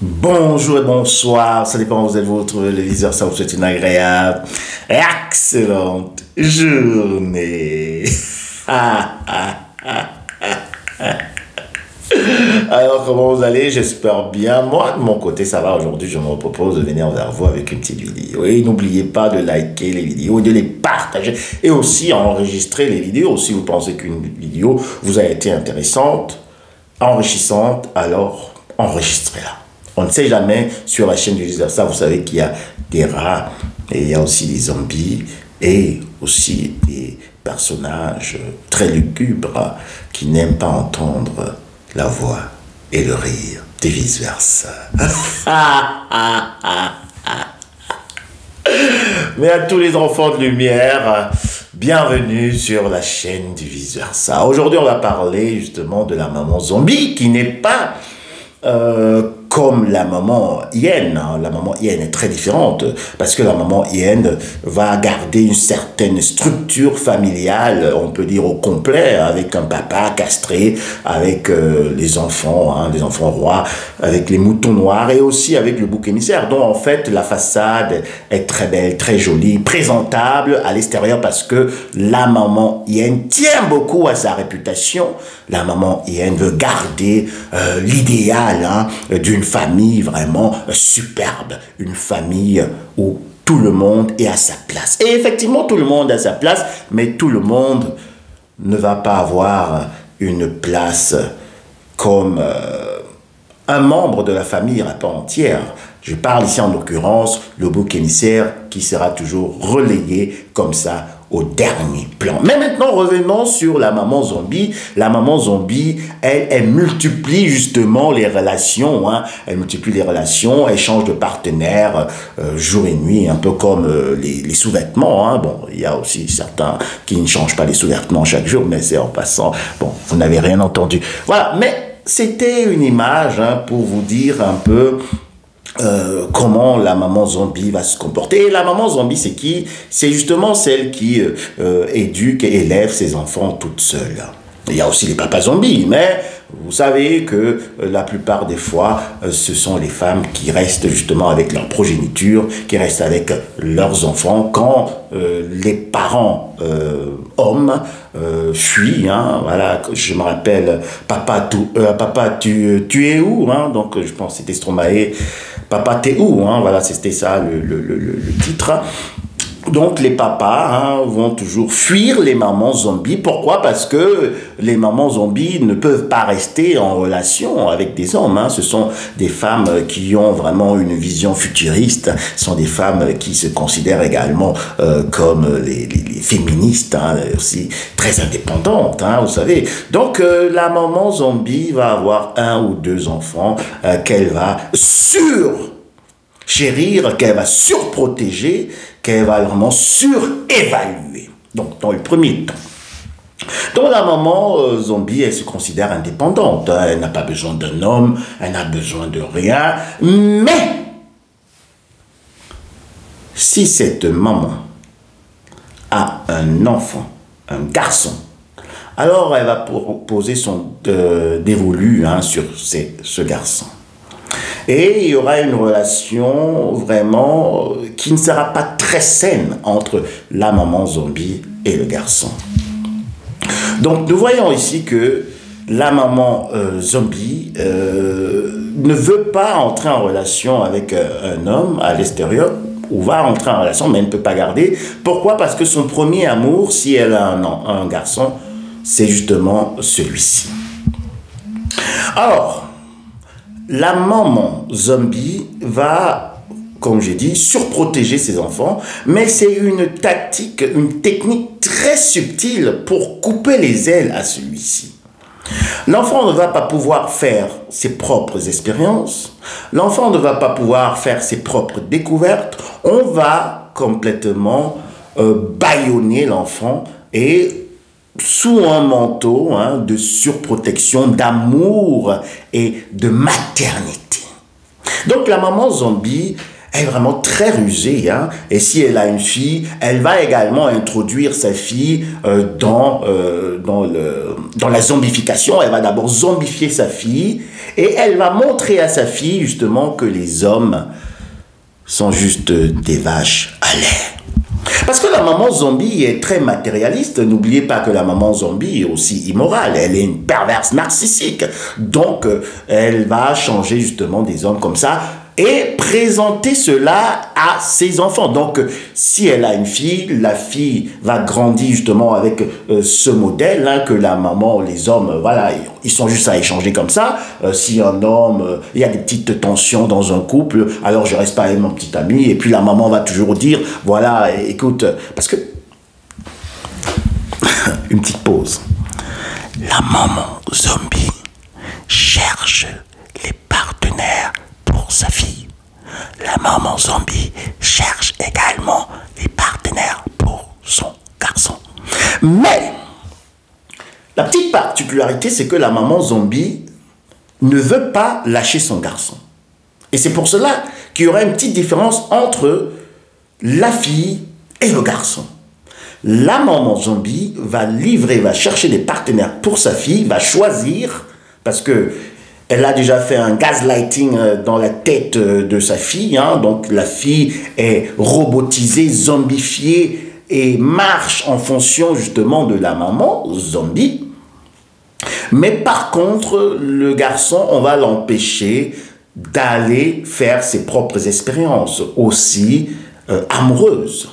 Bonjour et bonsoir, ça dépend où vous êtes votre téléviseur, ça vous souhaite une agréable et excellente journée. Alors comment vous allez? J'espère bien. Moi de mon côté ça va. Aujourd'hui je me propose de venir vers vous avec une petite vidéo. Et n'oubliez pas de liker les vidéos et de les partager. Et aussi enregistrer les vidéos. Si vous pensez qu'une vidéo vous a été intéressante, enrichissante, alors enregistrez-la. On ne sait jamais sur la chaîne du ça, vous savez qu'il y a des rats et il y a aussi des zombies et aussi des personnages très lugubres qui n'aiment pas entendre la voix et le rire et vice-versa. Mais à tous les enfants de lumière, bienvenue sur la chaîne du vice-versa. Aujourd'hui, on va parler justement de la maman zombie qui n'est pas comme la maman hyène. La maman hyène est très différente parce que la maman hyène va garder une certaine structure familiale, on peut dire au complet, avec un papa castré, avec les enfants rois, avec les moutons noirs et aussi avec le bouc émissaire, dont en fait la façade est très belle, très jolie, présentable à l'extérieur parce que la maman hyène tient beaucoup à sa réputation. La maman hyène veut garder l'idéal d'une famille vraiment superbe, une famille où tout le monde est à sa place. Et effectivement, tout le monde est à sa place, mais tout le monde ne va pas avoir une place comme un membre de la famille à part entière. Je parle ici en l'occurrence le bouc émissaire qui sera toujours relayé comme ça au dernier plan. Mais maintenant, revenons sur la maman zombie. La maman zombie, elle multiplie justement les relations. Elle multiplie les relations, elle change de partenaire jour et nuit, un peu comme les sous-vêtements. Bon, il y a aussi certains qui ne changent pas les sous-vêtements chaque jour, mais c'est en passant. Bon, vous n'avez rien entendu. Voilà, mais c'était une image pour vous dire un peu comment la maman zombie va se comporter. Et la maman zombie, c'est qui? C'est justement celle qui éduque et élève ses enfants toute seule. Il y a aussi les papas zombies, mais vous savez que la plupart des fois, ce sont les femmes qui restent justement avec leur progéniture, qui restent avec leurs enfants quand les parents hommes fuient. Voilà, je me rappelle, papa, tu es où? Donc je pense que c'était Stromae. Papa, t'es où? Voilà, c'était ça le titre. Donc les papas vont toujours fuir les mamans zombies. Pourquoi? Parce que les mamans zombies ne peuvent pas rester en relation avec des hommes. Ce sont des femmes qui ont vraiment une vision futuriste. Ce sont des femmes qui se considèrent également comme les féministes, aussi très indépendantes, vous savez. Donc la maman zombie va avoir un ou deux enfants qu'elle va chérir, qu'elle va surprotéger, qu'elle va vraiment surévaluer. Donc, dans le premier temps. Donc, la maman zombie, elle se considère indépendante. Elle n'a pas besoin d'un homme, elle n'a besoin de rien. Mais, si cette maman a un enfant, un garçon, alors elle va poser son dévolu sur ce garçon. Et il y aura une relation vraiment qui ne sera pas très saine entre la maman zombie et le garçon. Donc nous voyons ici que la maman zombie ne veut pas entrer en relation avec un homme à l'extérieur, ou va entrer en relation mais elle ne peut pas garder. Pourquoi? Parce que son premier amour, si elle a un garçon, c'est justement celui-ci. Alors, la maman zombie va, comme j'ai dit, surprotéger ses enfants, mais c'est une tactique, une technique très subtile pour couper les ailes à celui-ci. L'enfant ne va pas pouvoir faire ses propres expériences, l'enfant ne va pas pouvoir faire ses propres découvertes, on va complètement bâillonner l'enfant et sous un manteau de surprotection, d'amour et de maternité. Donc la maman zombie, est vraiment très rusée. Hein? Et si elle a une fille, elle va également introduire sa fille dans la zombification. Elle va d'abord zombifier sa fille et elle va montrer à sa fille justement que les hommes sont juste des vaches à lait. Parce que la maman zombie est très matérialiste. N'oubliez pas que la maman zombie est aussi immorale. Elle est une perverse narcissique. Donc, elle va changer justement des hommes comme ça et présenter cela à ses enfants. Donc, si elle a une fille, la fille va grandir justement avec ce modèle, hein, que la maman, les hommes, voilà, ils sont juste à échanger comme ça. Si un homme, il y a des petites tensions dans un couple, alors je reste pas avec mon petit ami, et puis la maman va toujours dire, voilà, écoute, parce que, une petite pause, la maman zombie cherche les partenaires pour sa fille. La maman zombie cherche également les partenaires pour son garçon. Mais, la petite particularité, c'est que la maman zombie ne veut pas lâcher son garçon. Et c'est pour cela qu'il y aura une petite différence entre la fille et le garçon. La maman zombie va livrer, va chercher des partenaires pour sa fille, va choisir, parce que elle a déjà fait un gaslighting dans la tête de sa fille. Hein, donc la fille est robotisée, zombifiée et marche en fonction justement de la maman zombie. Mais par contre, le garçon, on va l'empêcher d'aller faire ses propres expériences, aussi amoureuses,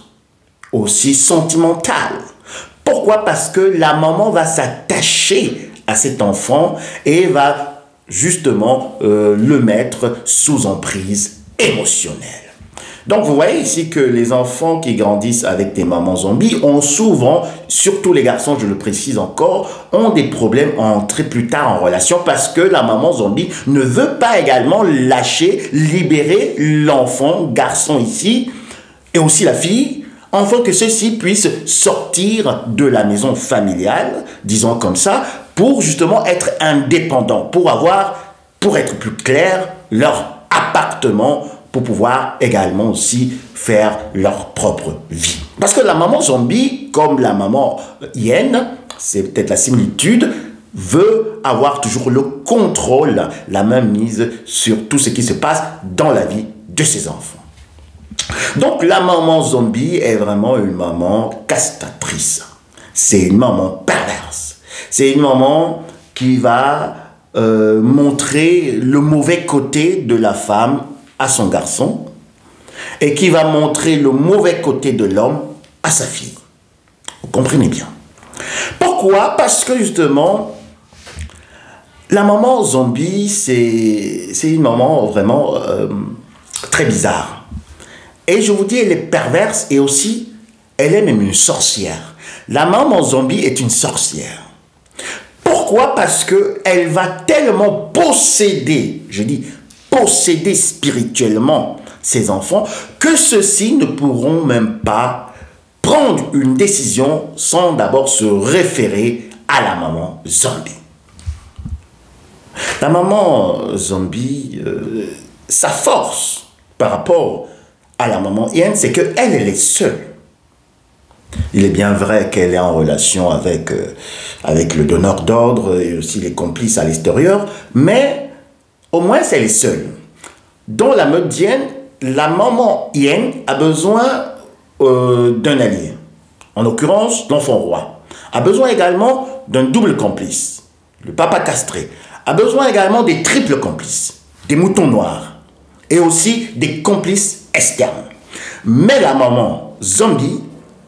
aussi sentimentales. Pourquoi? Parce que la maman va s'attacher à cet enfant et va justement le mettre sous emprise émotionnelle. Donc vous voyez ici que les enfants qui grandissent avec des mamans zombies ont souvent, surtout les garçons, je le précise encore, ont des problèmes à entrer plus tard en relation parce que la maman zombie ne veut pas également lâcher, libérer l'enfant, garçon ici, et aussi la fille, afin que ceux-ci puissent sortir de la maison familiale, disons comme ça, pour justement être indépendants, pour être plus clair, leur appartement, pour pouvoir également aussi faire leur propre vie. Parce que la maman zombie, comme la maman hyène, c'est peut-être la similitude, veut avoir toujours le contrôle, la main mise sur tout ce qui se passe dans la vie de ses enfants. Donc la maman zombie est vraiment une maman castratrice. C'est une maman perverse. C'est une maman qui va montrer le mauvais côté de la femme à son garçon et qui va montrer le mauvais côté de l'homme à sa fille. Vous comprenez bien. Pourquoi? Parce que justement, la maman zombie, c'est une maman vraiment très bizarre. Et je vous dis, elle est perverse et aussi, elle est même une sorcière. La maman zombie est une sorcière. Pourquoi? Parce qu'elle va tellement posséder, je dis posséder spirituellement ses enfants, que ceux-ci ne pourront même pas prendre une décision sans d'abord se référer à la maman zombie. La maman zombie, sa force par rapport à la maman hyène, c'est qu'elle, elle est seule. Il est bien vrai qu'elle est en relation avec le donneur d'ordre et aussi les complices à l'extérieur, mais au moins elle est seule. Dans la meute hyène, la maman hyène a besoin d'un allié. En l'occurrence, l'enfant roi. A besoin également d'un double complice, le papa castré. A besoin également des triples complices, des moutons noirs et aussi des complices externes. Mais la maman zombie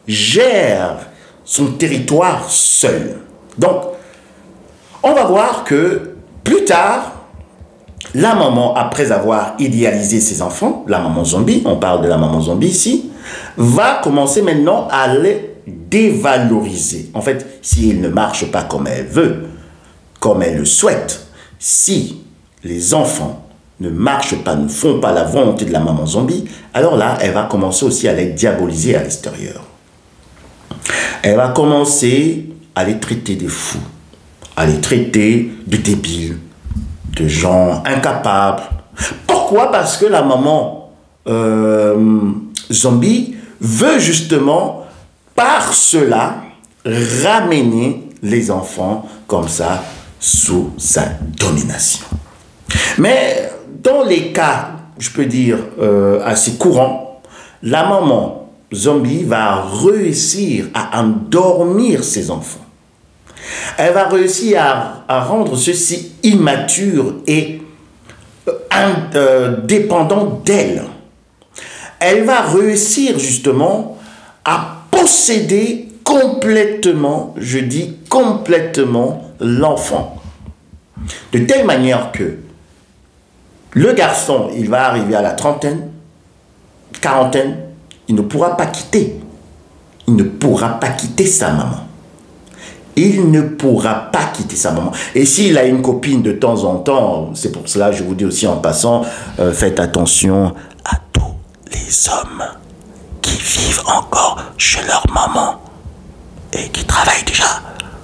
gère son territoire seule. Donc, on va voir que plus tard, la maman, après avoir idéalisé ses enfants, la maman zombie, on parle de la maman zombie ici, va commencer maintenant à les dévaloriser. En fait, s'il ne marche pas comme elle veut, comme elle le souhaite, si les enfants ne marchent pas, ne font pas la volonté de la maman zombie, alors là, elle va commencer aussi à les diaboliser à l'extérieur. Elle va commencer à les traiter de fous, à les traiter de débiles, de gens incapables. Pourquoi? Parce que la maman zombie veut justement, par cela, ramener les enfants comme ça sous sa domination. Mais dans les cas, je peux dire, assez courants, la maman zombie va réussir à endormir ses enfants. Elle va réussir à rendre ceux-ci immatures et dépendants d'elle. Elle va réussir justement à posséder complètement, je dis complètement, l'enfant. De telle manière que le garçon, il va arriver à la trentaine, quarantaine, il ne pourra pas quitter. Il ne pourra pas quitter sa maman. Il ne pourra pas quitter sa maman. Et s'il a une copine de temps en temps, c'est pour cela que je vous dis aussi en passant, faites attention à tous les hommes qui vivent encore chez leur maman et qui travaillent déjà,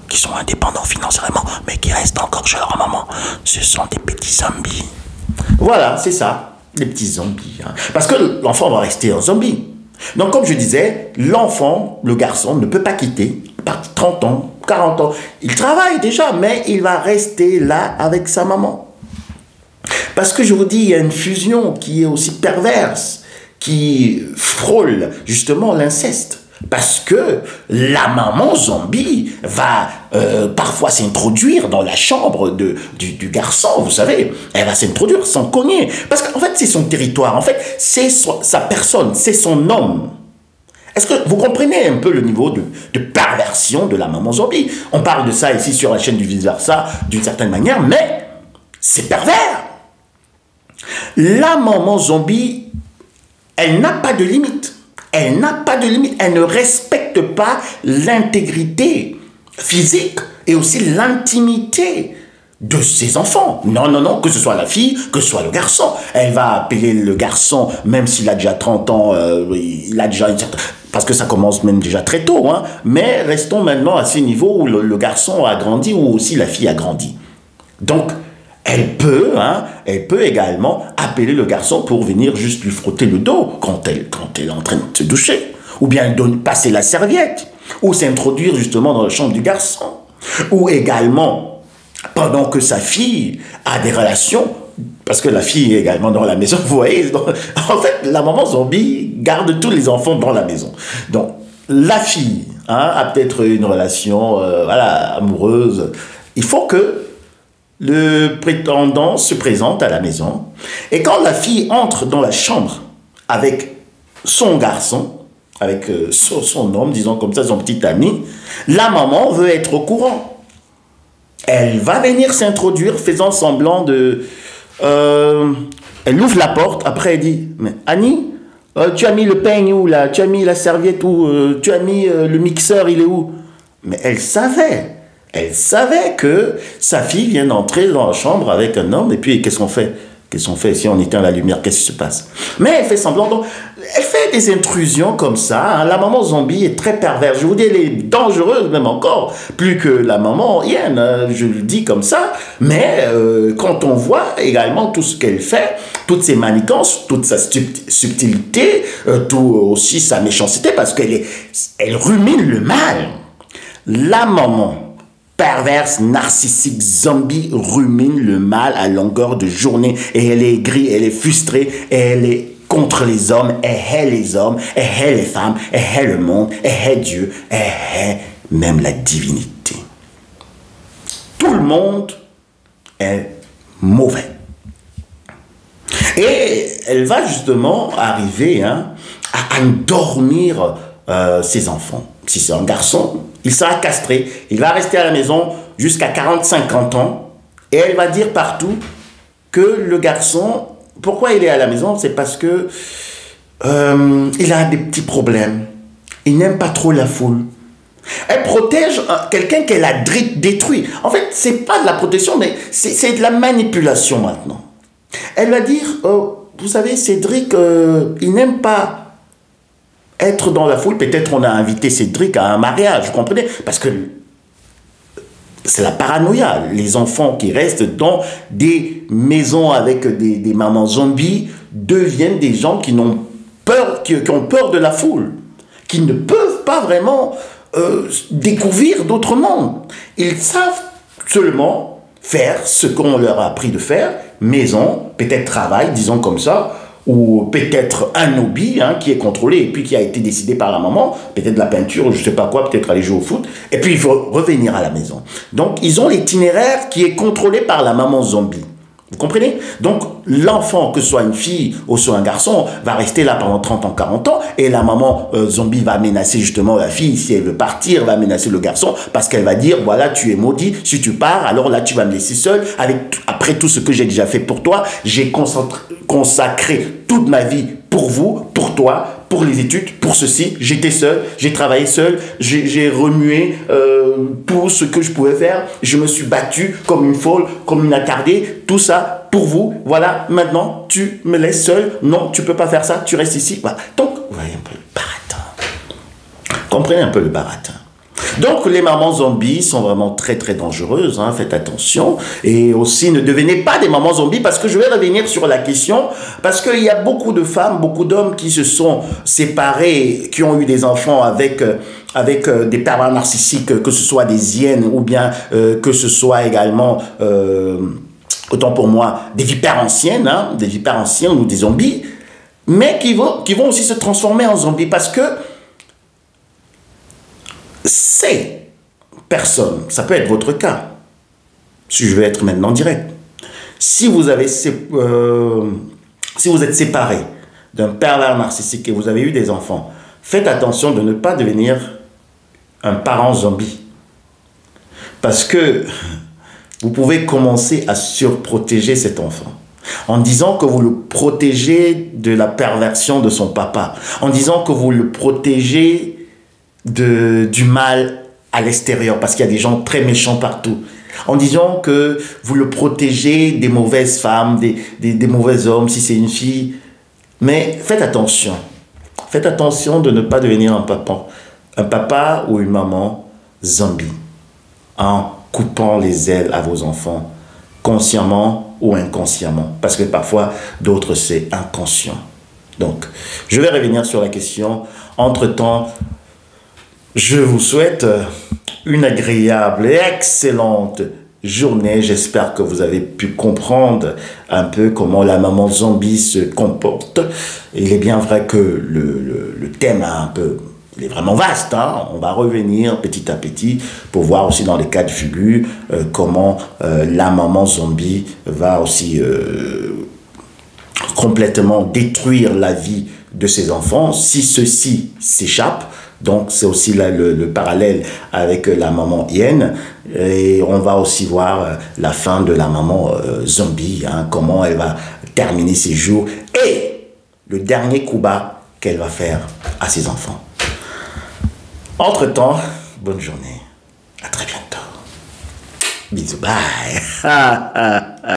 qui sont indépendants financièrement, mais qui restent encore chez leur maman. Ce sont des petits zombies. Voilà, c'est ça, les petits zombies. Hein. Parce que l'enfant va rester un zombie. Donc, comme je disais, l'enfant, le garçon, ne peut pas quitter par 30 ans, 40 ans. Il travaille déjà, mais il va rester là avec sa maman. Parce que je vous dis, il y a une fusion qui est aussi perverse, qui frôle justement l'inceste. Parce que la maman zombie va parfois s'introduire dans la chambre du garçon, vous savez. Elle va s'introduire sans cogner. Parce qu'en fait, c'est son territoire. En fait, c'est sa personne, c'est son homme. Est-ce que vous comprenez un peu le niveau de perversion de la maman zombie? On parle de ça ici sur la chaîne du vice-versa d'une certaine manière, mais c'est pervers. La maman zombie, elle n'a pas de limite. Elle n'a pas de limite. Elle ne respecte pas l'intégrité physique et aussi l'intimité de ses enfants. Non, non, non, que ce soit la fille, que ce soit le garçon. Elle va appeler le garçon, même s'il a déjà 30 ans, il a déjà une certaine... Parce que ça commence même déjà très tôt, hein. Mais restons maintenant à ce niveau où le garçon a grandi ou aussi la fille a grandi. Donc, elle peut également appeler le garçon pour venir juste lui frotter le dos quand elle est en train de se doucher. Ou bien passer la serviette. Ou s'introduire justement dans la chambre du garçon. Ou également, pendant que sa fille a des relations, parce que la fille est également dans la maison, vous voyez. Donc, en fait, la maman zombie garde tous les enfants dans la maison. Donc, la fille a peut-être une relation amoureuse. Il faut que le prétendant se présente à la maison. Et quand la fille entre dans la chambre avec son garçon, avec son homme, disons comme ça, son petit ami, la maman veut être au courant. Elle va venir s'introduire, faisant semblant de... elle ouvre la porte, après elle dit, mais Annie, tu as mis le peigne où là? Tu as mis la serviette où? Tu as mis le mixeur, il est où? Mais elle savait que sa fille vient d'entrer dans la chambre avec un homme, et puis qu'est-ce qu'on fait? Qu'est-ce qu'on fait si on éteint la lumière? Qu'est-ce qui se passe? Mais elle fait semblant, donc elle fait des intrusions comme ça. Hein. La maman zombie est très perverse. Je vous dis, elle est dangereuse même encore, plus que la maman hyène, hein, je le dis comme ça. Mais quand on voit également tout ce qu'elle fait, toutes ses manigances, toute sa subtilité, tout aussi sa méchanceté, parce elle rumine le mal. La maman perverse, narcissique, zombie, rumine le mal à longueur de journée. Et elle est aigrie, elle est frustrée, et elle est contre les hommes, elle hait les hommes, elle hait les femmes, elle hait le monde, elle hait Dieu, elle hait même la divinité. Tout le monde est mauvais. Et elle va justement arriver à endormir ses enfants. Si c'est un garçon, il sera castré. Il va rester à la maison jusqu'à 40-50 ans. Et elle va dire partout que le garçon, pourquoi il est à la maison? C'est parce que il a des petits problèmes. Il n'aime pas trop la foule. Elle protège quelqu'un qu'elle a détruit. En fait, c'est pas de la protection, mais c'est de la manipulation maintenant. Elle va dire, vous savez, Cédric, il n'aime pas être dans la foule. Peut-être on a invité Cédric à un mariage, vous comprenez? Parce que c'est la paranoïa. Les enfants qui restent dans des maisons avec des mamans zombies deviennent des gens qui n'ont peur, qui ont peur de la foule, qui ne peuvent pas vraiment découvrir d'autres mondes. Ils savent seulement faire ce qu'on leur a appris de faire, maison, peut-être travail, disons comme ça, ou peut-être un hobby qui est contrôlé et puis qui a été décidé par la maman, peut-être la peinture, je ne sais pas quoi, peut-être aller jouer au foot, et puis il faut revenir à la maison. Donc, ils ont l'itinéraire qui est contrôlé par la maman zombie. Vous comprenez? Donc, l'enfant, que ce soit une fille ou soit un garçon, va rester là pendant 30 ans, 40 ans, et la maman zombie va menacer justement la fille, si elle veut partir, va menacer le garçon, parce qu'elle va dire, voilà, tu es maudit, si tu pars, alors là, tu vas me laisser seul, après tout ce que j'ai déjà fait pour toi, j'ai consacré toute ma vie pour vous, pour toi, pour les études, pour ceci, j'étais seul, j'ai travaillé seul, j'ai remué tout ce que je pouvais faire, je me suis battu comme une folle, comme une attardée, tout ça pour vous, voilà, maintenant tu me laisses seul, non, tu peux pas faire ça, tu restes ici, voilà. Donc, vous voyez un peu le baratin, comprenez un peu le baratin. Donc, les mamans zombies sont vraiment très, très dangereuses. Faites attention. Et aussi, ne devenez pas des mamans zombies parce que je vais revenir sur la question. Parce qu'il y a beaucoup de femmes, beaucoup d'hommes qui se sont séparés, qui ont eu des enfants avec des pervers narcissiques, que ce soit des hyènes ou bien que ce soit également... autant pour moi, des vipères anciennes, ou des zombies, mais qui vont aussi se transformer en zombies parce que ces personnes, ça peut être votre cas, si je vais être maintenant direct, si vous êtes séparé d'un pervers narcissique et vous avez eu des enfants, faites attention de ne pas devenir un parent zombie. Parce que vous pouvez commencer à surprotéger cet enfant en disant que vous le protégez de la perversion de son papa, en disant que vous le protégez du mal à l'extérieur, parce qu'il y a des gens très méchants partout, en disant que vous le protégez des mauvaises femmes, des mauvais hommes, si c'est une fille. Mais faites attention de ne pas devenir un papa ou une maman zombie, en coupant les ailes à vos enfants, consciemment ou inconsciemment, parce que parfois, d'autres, c'est inconscient. Donc, je vais revenir sur la question. Entre-temps, je vous souhaite une agréable et excellente journée. J'espère que vous avez pu comprendre un peu comment la maman zombie se comporte. Il est bien vrai que le thème il est vraiment vaste. On va revenir petit à petit pour voir aussi dans les cas de figure comment la maman zombie va aussi complètement détruire la vie de ses enfants si ceux-ci s'échappent. Donc, c'est aussi là le parallèle avec la maman hyène. Et on va aussi voir la fin de la maman zombie, comment elle va terminer ses jours et le dernier coup bas qu'elle va faire à ses enfants. Entre-temps, bonne journée. À très bientôt. Bisous, bye.